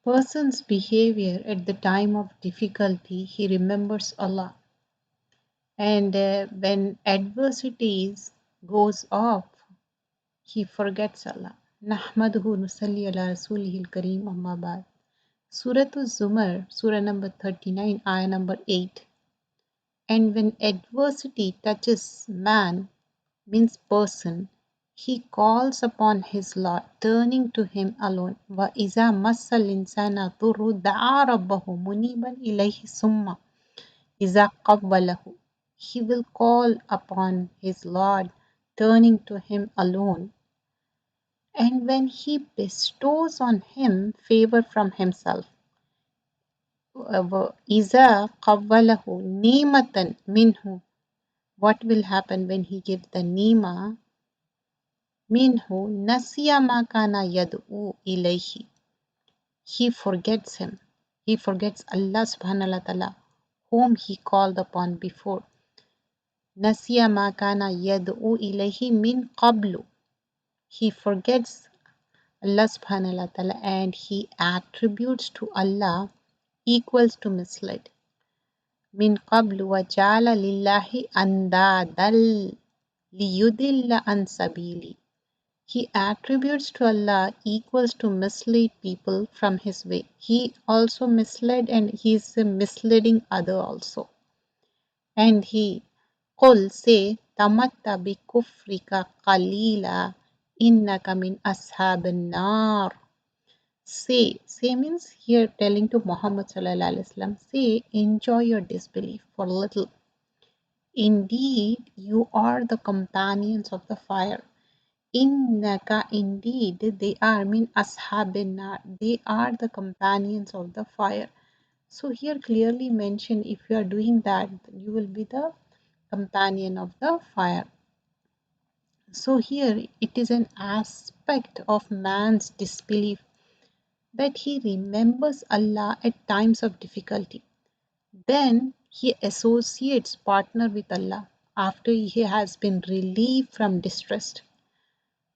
Person's behavior at the time of difficulty, he remembers Allah. And when adversities goes off, he forgets Allah. Nahmaduhu nusalli ala rasulihil kareem amma ba'd. Surah Zumar, Surah number 39, ayah number 8. And when adversity touches man, means person, he calls upon his Lord, turning to him alone. وَإِذَا مَسَّ الْإِنسَانَ ضُرٌّ دَعَا رَبَّهُ مُنِيبًا إِلَيْهِ ثُمَّ إِذَا قَوَّلَهُ. He will call upon his Lord, turning to him alone. And when he bestows on him favor from himself, إِذَا قَوَّلَهُ نِعْمَةً مِنْهُ. What will happen when he gives the nima? Minhu nasiya ma kana yad'u ilayhi. He forgets him. He forgets Allah subhanahu wa ta'ala, whom he called upon before. Nasiya ma kana yad'u ilayhi min qablu. He forgets Allah subhanahu wa ta'ala and he attributes to Allah equals to misled. Min qablu wa ja'ala lillahi andadal liyudilla an sabili. He attributes to Allah equals to mislead people from his way. He also misled and he is misleading other also. And he Qul say tamatta bi kufrika qalila innaka min ashabin nar. Say means here telling to Muhammad sallallahu alaihi wasallam, say enjoy your disbelief for a little. Indeed, you are the companions of the fire. Innaka, indeed, they are min ashabin nar. They are the companions of the fire. So here clearly mentioned, if you are doing that, you will be the companion of the fire. So here it is an aspect of man's disbelief that he remembers Allah at times of difficulty. Then he associates partner with Allah after he has been relieved from distress.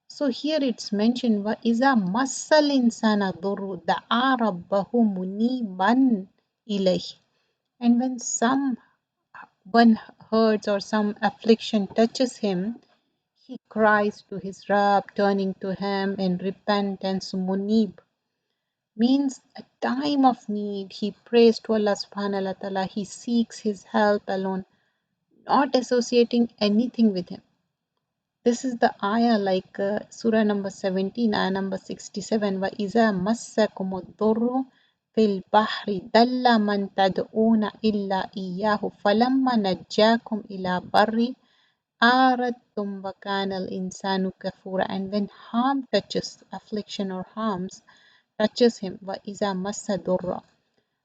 So here it's mentioned وَإِذَا مَسَّ الْإِنسَانَ ضُرٌّ دَعَا رَبَّهُ مُنِيبًا إِلَيْهِ. And when someone hurts or some affliction touches him, he cries to his Rabb, turning to him in repentance. Munib means a time of need. He prays to Allah subhanahu wa ta'ala. He seeks his help alone, not associating anything with him. This is the ayah like surah number 17, ayah number 67. وَإِذَا مَسَّكُمُ الضُّرُّ فِي الْبَحْرِ دَلَّ مَنْ تَدْعُونَ إِلَّا إِيَّاهُ فَلَمَّا نَجَّاكُمْ إِلَى بَرِّ آرَدْتُمْ وَكَانَ الْإِنسَانُ كَفُورًا. And when harm touches, affliction or harms touches him, وَإِذَا مَسَّ ضُرَّ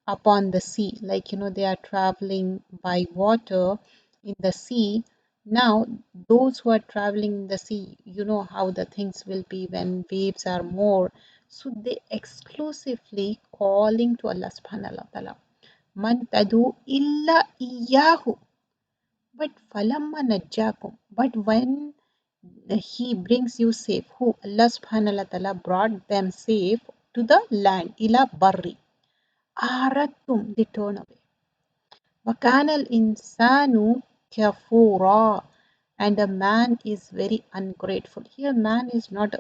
upon the sea, like they are traveling by water in the sea. Now those who are traveling in the sea, you know how the things will be when waves are more, so they exclusively calling to Allah subhanahu wa ta'ala, man tadu illa iyahu. But falamma najjakum, but when he brings you safe, who Allah subhanahu wa ta'ala brought them safe to the land, ila barri aradtum, they turn away. وَكَانَ الْإِنسَانُ كَفُورًا. And a man is very ungrateful. Here man is not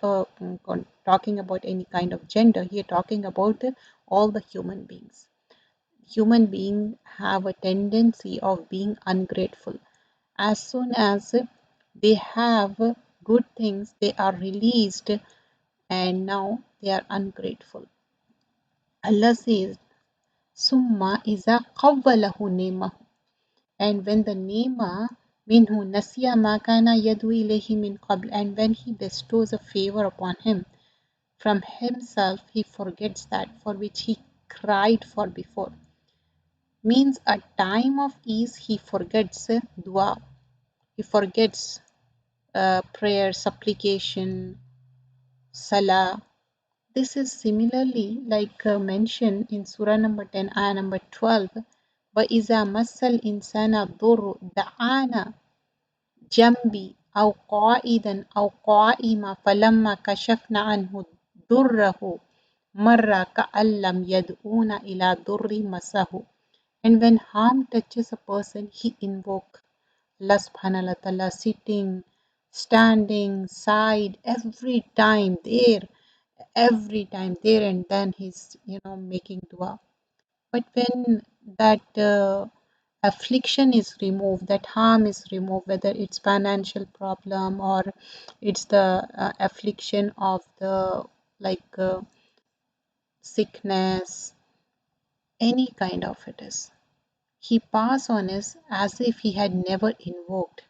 talking about any kind of gender. Here talking about all the human beings. Human beings have a tendency of being ungrateful. As soon as they have good things, they are released and now they are ungrateful. Allah says, Summa iza qawwalahu ni'mahu. And when the nema minhu nasiya ma kana yadu ilayhi min qabl, and when he bestows a favor upon him from himself, he forgets that for which he cried for before. Means a time of ease he forgets dua, he forgets prayer, supplication, salah. This is similarly like mentioned in Surah number 10, ayah number 12. وَإِذَا مَسَّ الْإِنسَانَ الضُّرُّ دَعَانَا جنبي أو قائدا أو قائما فلما كشفنا عنه ضره marra ka'allam yad'una ila durri masahu. And when harm touches a person, he invoke Allah subhanahu wa ta'ala sitting, standing, side, every time there and then he's, making dua. But when that affliction is removed, that harm is removed, whether it's financial problem or it's the affliction of the like sickness, any kind of it is, he pass on as if he had never invoked.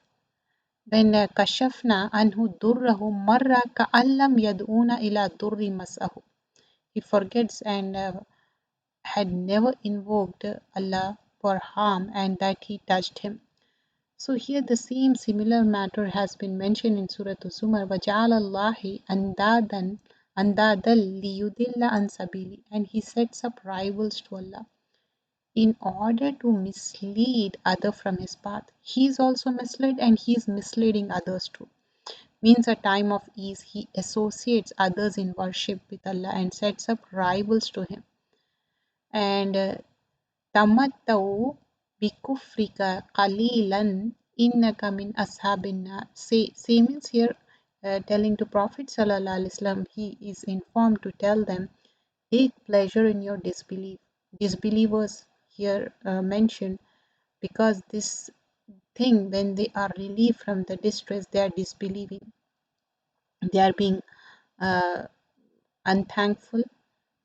When kashafna anhu durrahu marra ka'allam yad'una ila durri mas'ahu. He forgets and had never invoked Allah for harm and that he touched him. So here the same similar matter has been mentioned in Surah Zumar, وَجَعَلَ اللَّهِ أَنْدَادًا لِيُضِلَّ عَنْ سَبِيلِهِ, and he sets up rivals to Allah in order to mislead other from his path. He is also misled and he is misleading others too. Means a time of ease, he associates others in worship with Allah and sets up rivals to him. And tamattau bikufrika qalilan innaka min ashabin nar. Say means here telling to Prophet Sallallahu Alaihi Wasallam, he is informed to tell them, take pleasure in your disbelief. Disbelievers here mentioned because this thing, when they are relieved from the distress, they are disbelieving. They are being uh, unthankful.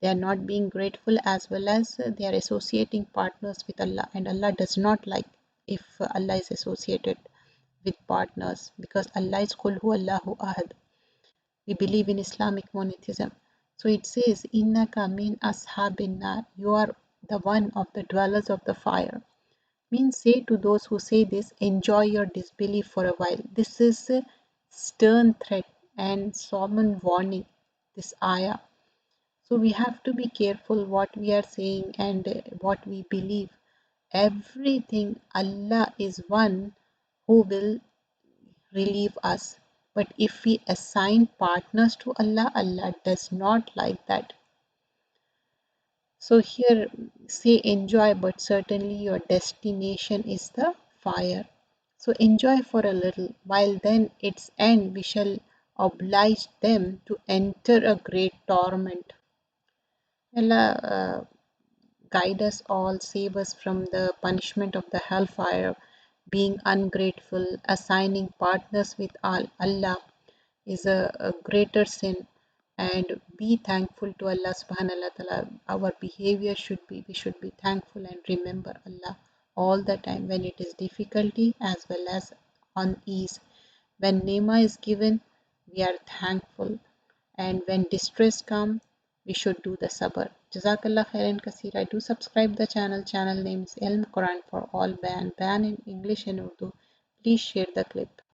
They are not being grateful, as well as they are associating partners with Allah, and Allah does not like if Allah is associated with partners, because Allah is Qul Hu Allahu Ahad. We believe in Islamic monotheism. So it says, Innaka min ashabin nar, you are the one of the dwellers of the fire. Means say to those who say this, enjoy your disbelief for a while. This is a stern threat and solemn warning, this ayah. So we have to be careful what we are saying and what we believe. Everything, Allah is one who will relieve us. But if we assign partners to Allah, Allah does not like that. So here say enjoy, but certainly your destination is the fire. So enjoy for a little, while then its end we shall oblige them to enter a great torment. Allah guide us all, save us from the punishment of the hellfire. Being ungrateful, assigning partners with Allah is a greater sin. And be thankful to Allah subhanahu wa ta'ala. Our behavior should be, we should be thankful and remember Allah all the time when it is difficulty as well as on ease. When nema is given, we are thankful, and when distress come, we should do the sabr. Jazakallah khairan kaseera. Do subscribe the channel. Channel name is Ilm Quran for All, Bayan in English and Urdu. Please share the clip.